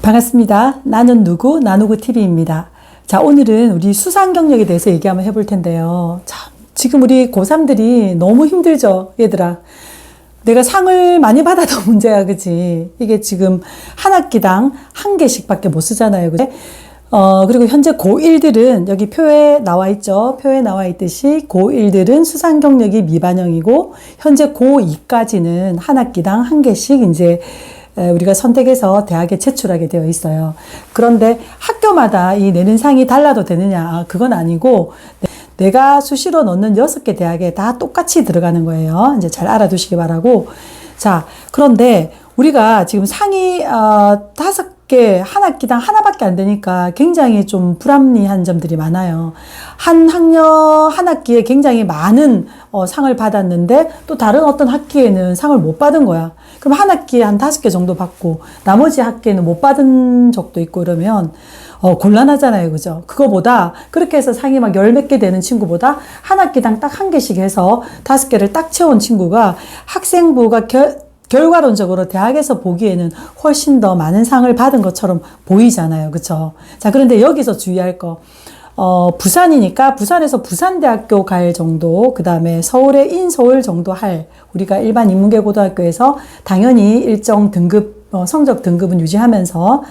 반갑습니다. 나는 누구, 나누구 TV입니다. 자, 오늘은 우리 수상 경력에 대해서 얘기 한번 해볼 텐데요. 참, 지금 우리 고3들이 너무 힘들죠, 얘들아. 내가 상을 많이 받아도 문제야, 그치? 이게 지금 한 학기당 한 개씩밖에 못 쓰잖아요, 그치? 그리고 현재 고1들은 여기 표에 나와 있죠. 표에 나와 있듯이 고1들은 수상 경력이 미반영이고, 현재 고2까지는 한 학기당 한 개씩 이제 우리가 선택해서 대학에 제출하게 되어 있어요. 그런데 학교마다 이 내는 상이 달라도 되느냐? 그건 아니고, 내가 수시로 넣는 6개 대학에 다 똑같이 들어가는 거예요. 이제 잘 알아두시기 바라고. 자, 그런데 우리가 지금 상이 5개, 한 학기당 하나밖에 안 되니까 굉장히 좀 불합리한 점들이 많아요. 한 학년, 한 학기에 굉장히 많은 상을 받았는데 또 다른 어떤 학기에는 상을 못 받은 거야. 그럼 한 학기에 한 5개 정도 받고 나머지 학기에는 못 받은 적도 있고 이러면 곤란하잖아요. 그죠? 그거보다 그렇게 해서 상이 막 10몇 개 되는 친구보다 한 학기당 딱 한 개씩 해서 5개를 딱 채운 친구가 학생부가 결과론적으로 대학에서 보기에는 훨씬 더 많은 상을 받은 것처럼 보이잖아요. 그쵸? 자, 그런데 여기서 주의할 거. 부산이니까 부산에서 부산대학교 갈 정도, 그 다음에 서울의 인서울 정도 할, 우리가 일반 인문계고등학교에서 당연히 일정 등급, 성적 등급은 유지하면서,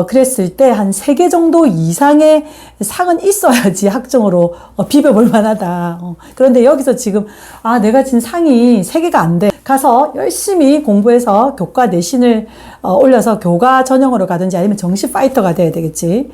그랬을 때 한 3개 정도 이상의 상은 있어야지 학종으로 비벼볼 만하다. 그런데 여기서 지금, 내가 진 상이 3개가 안 돼. 가서 열심히 공부해서 교과 내신을 올려서 교과 전형으로 가든지 아니면 정시 파이터가 돼야 되겠지.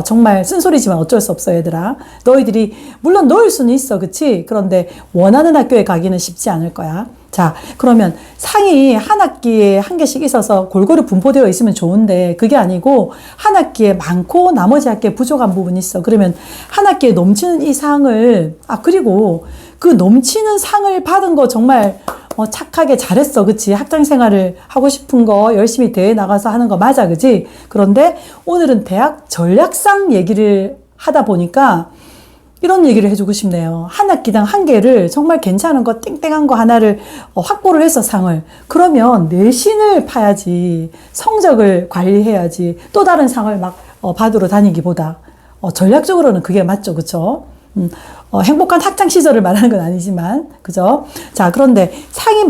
정말 쓴소리지만 어쩔 수 없어, 얘들아. 너희들이, 물론 넣을 수는 있어, 그치? 그런데 원하는 학교에 가기는 쉽지 않을 거야. 자, 그러면 상이 한 학기에 한 개씩 있어서 골고루 분포되어 있으면 좋은데, 그게 아니고, 한 학기에 많고, 나머지 학기에 부족한 부분이 있어. 그러면 한 학기에 넘치는 이 상을, 그리고 그 넘치는 상을 받은 거 정말, 착하게 잘했어. 그치? 학창 생활을 하고 싶은 거 열심히 대회 나가서 하는 거 맞아. 그치? 그런데 오늘은 대학 전략상 얘기를 하다 보니까 이런 얘기를 해주고 싶네요. 한 학기당 한 개를 정말 괜찮은 거 땡땡한 거 하나를 확보를 해서 상을. 그러면 내신을 파야지. 성적을 관리해야지. 또 다른 상을 막 받으러 다니기보다. 전략적으로는 그게 맞죠. 그쵸? 행복한 학창 시절을 말하는 건 아니지만, 그죠? 자, 그런데 상이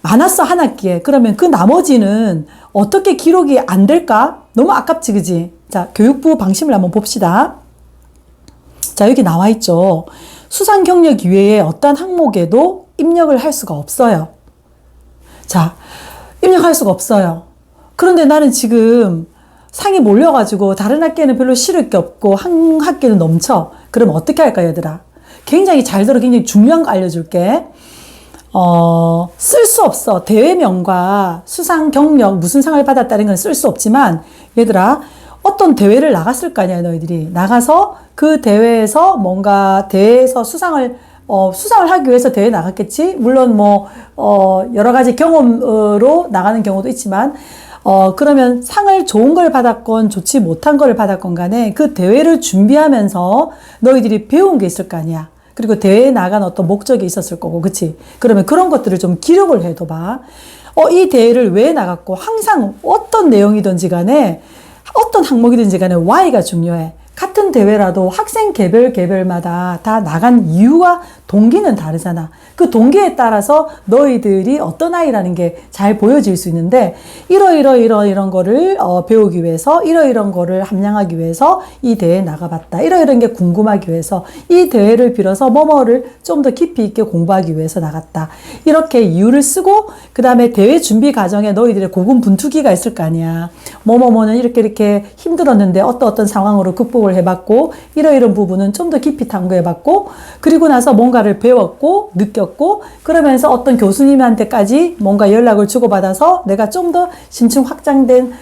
많았어, 한 학기에. 그러면 그 나머지는 어떻게 기록이 안 될까? 너무 아깝지, 그지? 자, 교육부 방침을 한번 봅시다. 자, 여기 나와 있죠. 수상 경력 이외에 어떤 항목에도 입력을 할 수가 없어요. 자, 입력할 수가 없어요. 그런데 나는 지금 상이 몰려가지고 다른 학기에는 별로 실을 게 없고 한 학기는 넘쳐. 그럼 어떻게 할까, 얘들아? 굉장히 잘 들어. 굉장히 중요한 거 알려줄게. 쓸 수 없어. 대회명과 수상 경력, 무슨 상을 받았다는 건 쓸 수 없지만, 얘들아, 어떤 대회를 나갔을 거 아니야, 너희들이. 나가서 그 대회에서 뭔가 대회에서 수상을 하기 위해서 대회 나갔겠지? 물론 여러 가지 경험으로 나가는 경우도 있지만, 그러면 상을 좋은 걸 받았건 좋지 못한 걸 받았건 간에 그 대회를 준비하면서 너희들이 배운 게 있을 거 아니야. 그리고 대회에 나간 어떤 목적이 있었을 거고, 그치? 그러면 그런 것들을 좀 기록을 해둬봐. 이 대회를 왜 나갔고, 항상 어떤 내용이든지 간에, 어떤 항목이든지 간에 Y가 중요해. 같은 대회라도 학생 개별마다 다 나간 이유와 동기는 다르잖아. 그 동기에 따라서 너희들이 어떤 아이라는 게 잘 보여질 수 있는데, 이런 거를 배우기 위해서, 이런 거를 함양하기 위해서 이 대회에 나가봤다. 이런 게 궁금하기 위해서, 이 대회를 빌어서 뭐뭐를 좀 더 깊이 있게 공부하기 위해서 나갔다. 이렇게 이유를 쓰고, 그 다음에 대회 준비 과정에 너희들의 고군분투기가 있을 거 아니야. 뭐는 이렇게 힘들었는데 어떤 상황으로 극복을 해봤고, 이런 부분은 좀 더 깊이 탐구해봤고, 그리고 나서 뭔가를 배웠고, 느꼈고, 그러면서 어떤 교수님한테까지 뭔가 연락을 주고받아서 내가 좀 더 심층 확장된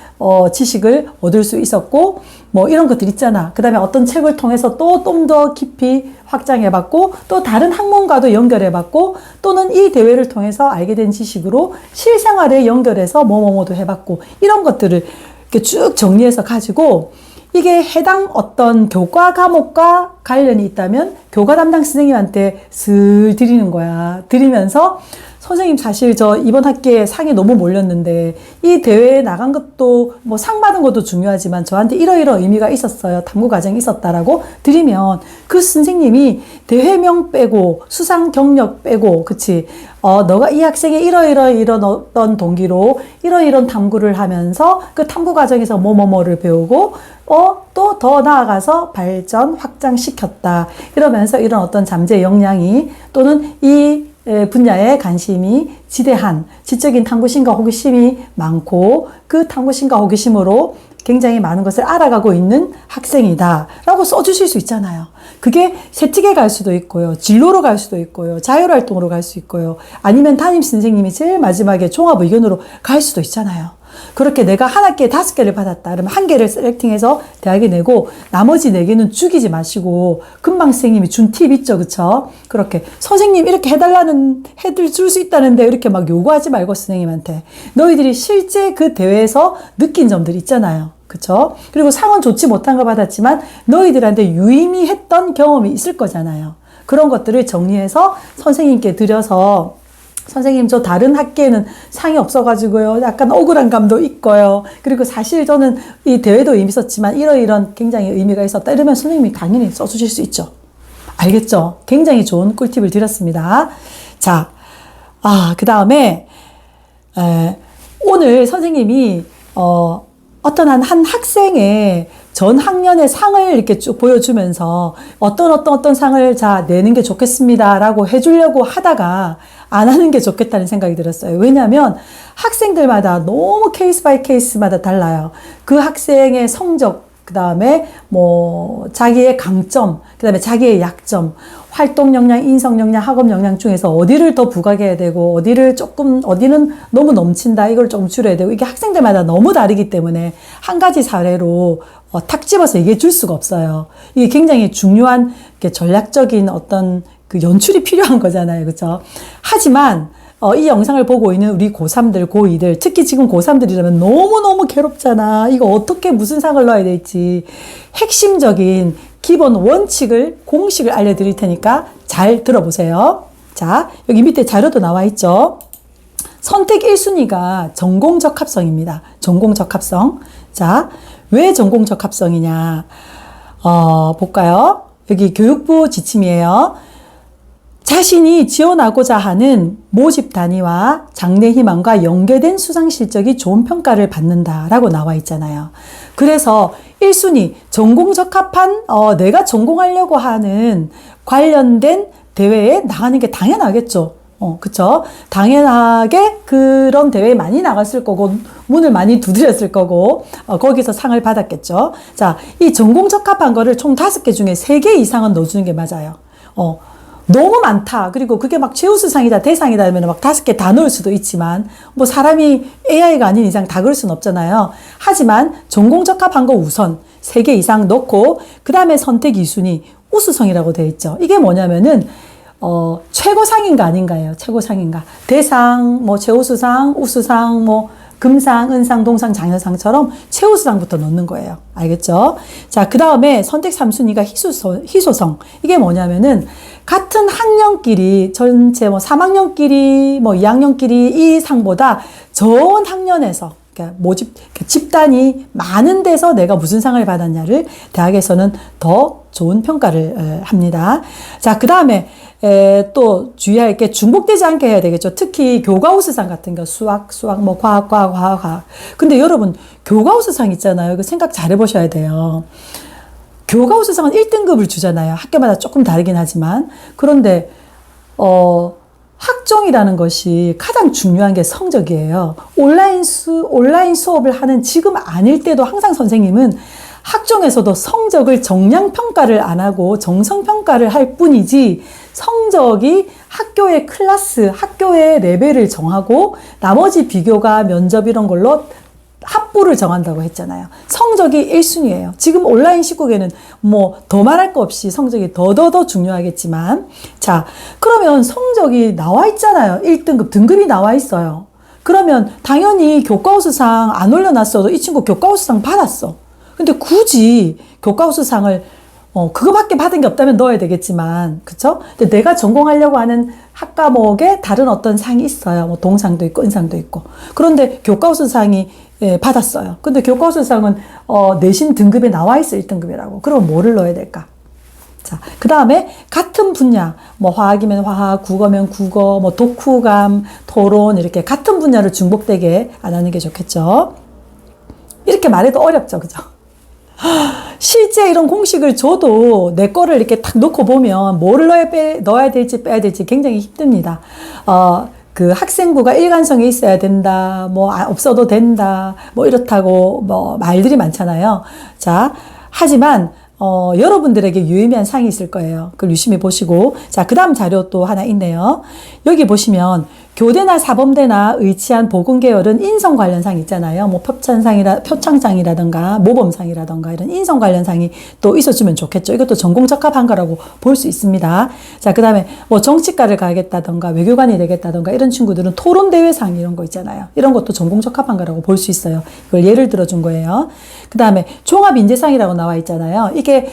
지식을 얻을 수 있었고, 이런 것들 있잖아. 그 다음에 어떤 책을 통해서 또 좀 더 깊이 확장해봤고, 또 다른 학문과도 연결해봤고, 또는 이 대회를 통해서 알게 된 지식으로 실생활에 연결해서 뭐도 해봤고, 이런 것들을 이렇게 쭉 정리해서 가지고, 이게 해당 어떤 교과 과목과 관련이 있다면 교과 담당 선생님한테 슬 드리는 거야. 드리면서 선생님 사실 저 이번 학기에 상이 너무 몰렸는데 이 대회에 나간 것도 뭐 상 받은 것도 중요하지만 저한테 이러이러 의미가 있었어요. 탐구 과정이 있었다라고 드리면 그 선생님이 대회명 빼고 수상 경력 빼고 그치 너가 이 학생이 이런 어떤 동기로 이런 탐구를 하면서 그 탐구 과정에서 뭐뭐뭐를 배우고 또 더 나아가서 발전 확장시켰다 이러면서 이런 어떤 잠재 역량이 또는 이 분야에 관심이 지대한 지적인 탐구심과 호기심이 많고 그 탐구심과 호기심으로 굉장히 많은 것을 알아가고 있는 학생이다 라고 써주실 수 있잖아요. 그게 세특에 갈 수도 있고요. 진로로 갈 수도 있고요. 자율활동으로 갈 수 있고요. 아니면 담임 선생님이 제일 마지막에 종합의견으로 갈 수도 있잖아요. 그렇게 내가 한 학기에 5개를 받았다. 그러면 1개를 셀렉팅해서 대학에 내고 나머지 4개는 죽이지 마시고 금방 선생님이 준 팁 있죠. 그쵸? 그렇게 선생님 이렇게 해줄 수 있다는데 이렇게 막 요구하지 말고 선생님한테 너희들이 실제 그 대회에서 느낀 점들 있잖아요. 그쵸? 그리고 상은 좋지 못한 거 받았지만 너희들한테 유의미했던 경험이 있을 거잖아요. 그런 것들을 정리해서 선생님께 드려서 선생님 저 다른 학기에는 상이 없어가지고요. 약간 억울한 감도 있고요. 그리고 사실 저는 이 대회도 의미 있었지만 이런 굉장히 의미가 있었다. 이러면 선생님이 당연히 써주실 수 있죠. 알겠죠? 굉장히 좋은 꿀팁을 드렸습니다. 자, 그 다음에 오늘 선생님이 어떤 한 학생의 전 학년의 상을 이렇게 쭉 보여주면서 어떤 상을 내는 게 좋겠습니다라고 해주려고 하다가 안 하는 게 좋겠다는 생각이 들었어요. 왜냐하면 학생들마다 너무 케이스 바이 케이스마다 달라요. 그 학생의 성적, 그 다음에 자기의 강점, 그 다음에 자기의 약점, 활동 역량, 인성 역량, 학업 역량 중에서 어디를 더 부각해야 되고, 어디는 너무 넘친다, 이걸 조금 줄여야 되고, 이게 학생들마다 너무 다르기 때문에 한 가지 사례로 탁 집어서 얘기해 줄 수가 없어요. 이게 굉장히 중요한 전략적인 어떤 그 연출이 필요한 거잖아요. 그렇죠? 하지만 이 영상을 보고 있는 우리 고3들, 고2들, 특히 지금 고3들이라면 너무너무 괴롭잖아. 이거 어떻게 무슨 상을 넣어야 될지 핵심적인 기본 원칙을, 공식을 알려드릴 테니까 잘 들어보세요. 자, 여기 밑에 자료도 나와 있죠. 선택 1순위가 전공 적합성입니다. 전공 적합성. 자, 왜 전공 적합성이냐? 볼까요? 여기 교육부 지침이에요. 자신이 지원하고자 하는 모집 단위와 장래 희망과 연계된 수상 실적이 좋은 평가를 받는다라고 나와 있잖아요. 그래서 1순위 전공 적합한 내가 전공하려고 하는 관련된 대회에 나가는 게 당연하겠죠. 그쵸? 당연하게 그런 대회에 많이 나갔을 거고, 문을 많이 두드렸을 거고, 거기서 상을 받았겠죠. 자, 이 전공 적합한 거를 총 5개 중에 3개 이상은 넣어주는 게 맞아요. 너무 많다. 그리고 그게 막 최우수상이다, 대상이다 하면 막 5개 다 넣을 수도 있지만, 사람이 AI가 아닌 이상 다 그럴 수는 없잖아요. 하지만 전공 적합한 거 우선 3개 이상 넣고, 그 다음에 선택 2순위 우수성이라고 되어 있죠. 이게 뭐냐면은, 최고상인가 아닌가예요. 최고상인가. 대상, 최우수상, 우수상, 금상, 은상, 동상, 장려상처럼 최우수상부터 넣는 거예요. 알겠죠? 자, 그 다음에 선택 3순위가 희소성. 이게 뭐냐면은, 같은 학년끼리, 전체 3학년끼리, 2학년끼리 이 상보다 전 학년에서, 집단이 많은 데서 내가 무슨 상을 받았냐를 대학에서는 더 좋은 평가를 합니다. 자, 그 다음에 또 주의할 게 중복되지 않게 해야 되겠죠. 특히 교과우수상 같은 거 수학, 과학. 근데 여러분 교과우수상 있잖아요. 이거 생각 잘 해보셔야 돼요. 교과우수상은 1등급을 주잖아요. 학교마다 조금 다르긴 하지만. 그런데 학종이라는 것이 가장 중요한 게 성적이에요. 온라인 수업을 하는 지금 아닐 때도 항상 선생님은 학종에서도 성적을 정량평가를 안 하고 정성평가를 할 뿐이지 성적이 학교의 클래스, 학교의 레벨을 정하고 나머지 비교과 면접 이런 걸로 합부를 정한다고 했잖아요. 성적이 1순위예요. 지금 온라인 시국에는 더 말할 거 없이 성적이 더 중요하겠지만 자, 그러면 성적이 나와 있잖아요. 1등급, 등급이 나와 있어요. 그러면 당연히 교과우수상 안 올려놨어도 이 친구 교과우수상 받았어. 근데 굳이 교과우수상을 그거밖에 받은 게 없다면 넣어야 되겠지만, 그쵸? 근데 내가 전공하려고 하는 학과목에 다른 어떤 상이 있어요. 뭐 동상도 있고 은상도 있고. 그런데 교과우수상이 받았어요. 근데 교과우수상은 내신 등급에 나와 있어 1등급이라고. 그럼 뭐를 넣어야 될까? 자, 그 다음에 같은 분야, 뭐 화학이면 화학, 국어면 국어, 뭐 독후감, 토론 이렇게 같은 분야를 중복되게 안 하는 게 좋겠죠. 이렇게 말해도 어렵죠, 그죠? 실제 이런 공식을 줘도 내 거를 이렇게 탁 놓고 보면 뭐를 넣어야 될지 빼야 될지 굉장히 힘듭니다. 그 학생부가 일관성이 있어야 된다, 뭐 없어도 된다, 뭐 이렇다고 뭐 말들이 많잖아요. 자, 하지만 여러분들에게 유의미한 상이 있을 거예요. 그걸 유심히 보시고. 자, 그 다음 자료 또 하나 있네요. 여기 보시면 교대나 사범대나 의치한 보건계열은 인성 관련 상이 있잖아요. 뭐 표창장이라든가 모범상이라든가 이런 인성 관련 상이 또 있어주면 좋겠죠. 이것도 전공적합한 거라고 볼 수 있습니다. 자, 그 다음에 뭐 정치과를 가겠다든가 외교관이 되겠다든가 이런 친구들은 토론대회상 이런 거 있잖아요. 이런 것도 전공적합한 거라고 볼 수 있어요. 이걸 예를 들어준 거예요. 그 다음에 종합인재상이라고 나와 있잖아요. 이게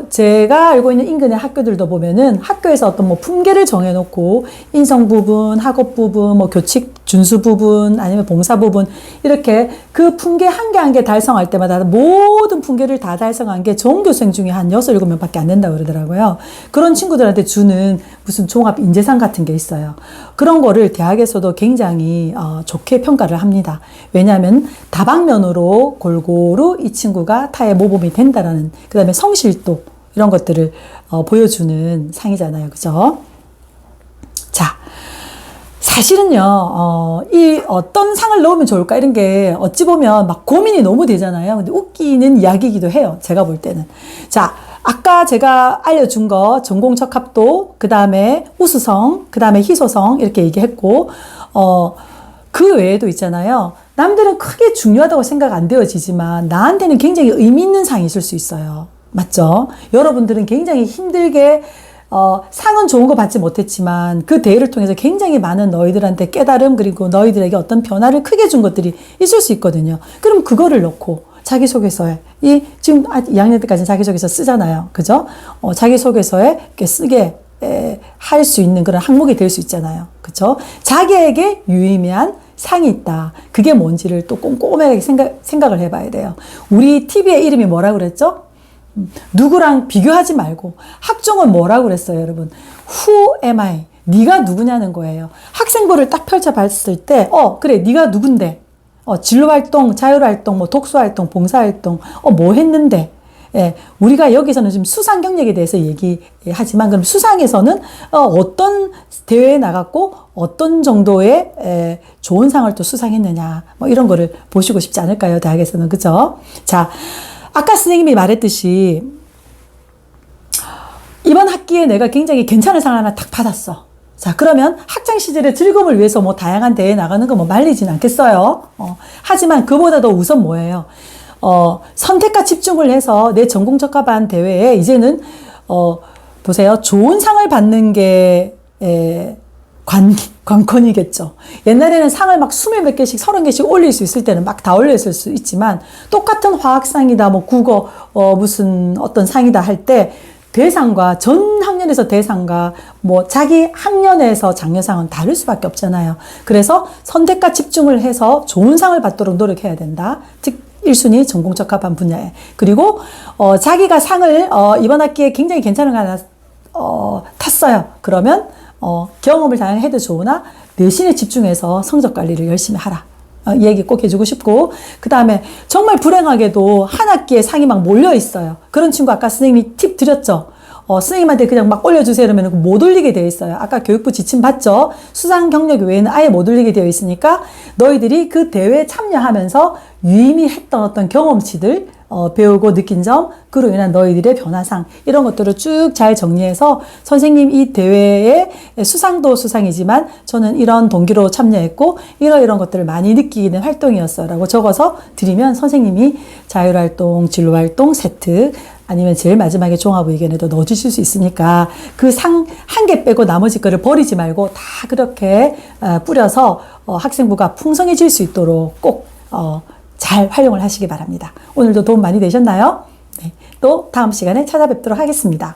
제가 알고 있는 인근의 학교들도 보면은 학교에서 어떤 뭐 품계를 정해놓고 인성 부분, 학업 부분, 뭐 교칙 준수 부분, 아니면 봉사 부분 이렇게 그 품계 한 개 한 개 달성할 때마다 모든 품계를 다 달성한 게 전교생 중에 한 6, 7명밖에 안 된다고 그러더라고요. 그런 친구들한테 주는 무슨 종합 인재상 같은 게 있어요. 그런 거를 대학에서도 굉장히 좋게 평가를 합니다. 왜냐하면 다방면으로 골고루 이 친구가 타의 모범이 된다라는, 그 다음에 성실도 이런 것들을 보여주는 상이잖아요. 그죠? 자, 사실은요, 이 어떤 상을 넣으면 좋을까 이런 게 어찌 보면 막 고민이 너무 되잖아요. 근데 웃기는 이야기이기도 해요. 제가 볼 때는. 자, 아까 제가 알려준 거 전공 적합도, 그 다음에 우수성, 그 다음에 희소성 이렇게 얘기했고, 그 외에도 있잖아요. 남들은 크게 중요하다고 생각 안 되어지지만 나한테는 굉장히 의미 있는 상이 있을 수 있어요. 맞죠? 여러분들은 굉장히 힘들게 상은 좋은 거 받지 못했지만 그 대회를 통해서 굉장히 많은 너희들한테 깨달음, 그리고 너희들에게 어떤 변화를 크게 준 것들이 있을 수 있거든요. 그럼 그거를 넣고 자기소개서에, 지금 2학년 때까지는 자기소개서 쓰잖아요. 그죠? 자기소개서에 이렇게 쓰게 할 수 있는 그런 항목이 될 수 있잖아요. 그죠? 자기에게 유의미한 상이 있다. 그게 뭔지를 또 꼼꼼하게 생각을 해봐야 돼요. 우리 TV의 이름이 뭐라고 그랬죠? 누구랑 비교하지 말고. 학종은 뭐라고 그랬어요, 여러분? Who am I? 네가 누구냐는 거예요. 학생부를 딱 펼쳐봤을 때, 그래, 네가 누군데? 진로활동, 자율활동, 뭐 독서활동, 봉사활동, 뭐 했는데? 예, 우리가 여기서는 지금 수상 경력에 대해서 얘기하지만, 그럼 수상에서는 어떤 대회에 나갔고 어떤 정도의 좋은 상을 또 수상했느냐, 뭐 이런 거를 보시고 싶지 않을까요? 대학에서는. 그죠? 자, 아까 선생님이 말했듯이 이번 학기에 내가 굉장히 괜찮은 상 하나 딱 받았어. 자, 그러면 학창 시절의 즐거움을 위해서 뭐 다양한 대회에 나가는 거 뭐 말리진 않겠어요. 하지만 그보다 더 우선 뭐예요? 선택과 집중을 해서 내 전공적합한 대회에 이제는 보세요. 좋은 상을 받는 게 관건이겠죠. 옛날에는 상을 막 20몇 개씩, 30개씩 올릴 수 있을 때는 막 다 올렸을 수 있지만, 똑같은 화학상이다, 뭐 국어, 무슨 어떤 상이다 할 때, 대상과 전 학년에서 대상과 뭐 자기 학년에서 장려상은 다를 수밖에 없잖아요. 그래서 선택과 집중을 해서 좋은 상을 받도록 노력해야 된다. 즉, 1순위 전공적합한 분야에. 그리고, 자기가 상을, 이번 학기에 굉장히 괜찮은 거 하나, 탔어요. 그러면, 경험을 다양하게 해도 좋으나 내신에 집중해서 성적 관리를 열심히 하라. 이 얘기 꼭 해주고 싶고, 그 다음에 정말 불행하게도 한 학기에 상이 막 몰려 있어요. 그런 친구 아까 선생님이 팁 드렸죠. 선생님한테 그냥 막 올려주세요 이러면 못 올리게 되어 있어요. 아까 교육부 지침 봤죠? 수상 경력 외에는 아예 못 올리게 되어 있으니까 너희들이 그 대회에 참여하면서 유의미했던 어떤 경험치들 배우고 느낀 점, 그로 인한 너희들의 변화상, 이런 것들을 쭉 잘 정리해서 선생님 이 대회의 수상도 수상이지만 저는 이런 동기로 참여했고 이런 것들을 많이 느끼는 활동이었어 라고 적어서 드리면 선생님이 자율활동, 진로활동 세트, 아니면 제일 마지막에 종합의견에도 넣어주실 수 있으니까 그 상 한 개 빼고 나머지 거를 버리지 말고 다 그렇게 뿌려서 학생부가 풍성해질 수 있도록 꼭 잘 활용을 하시기 바랍니다. 오늘도 도움 많이 되셨나요? 네, 또 다음 시간에 찾아뵙도록 하겠습니다.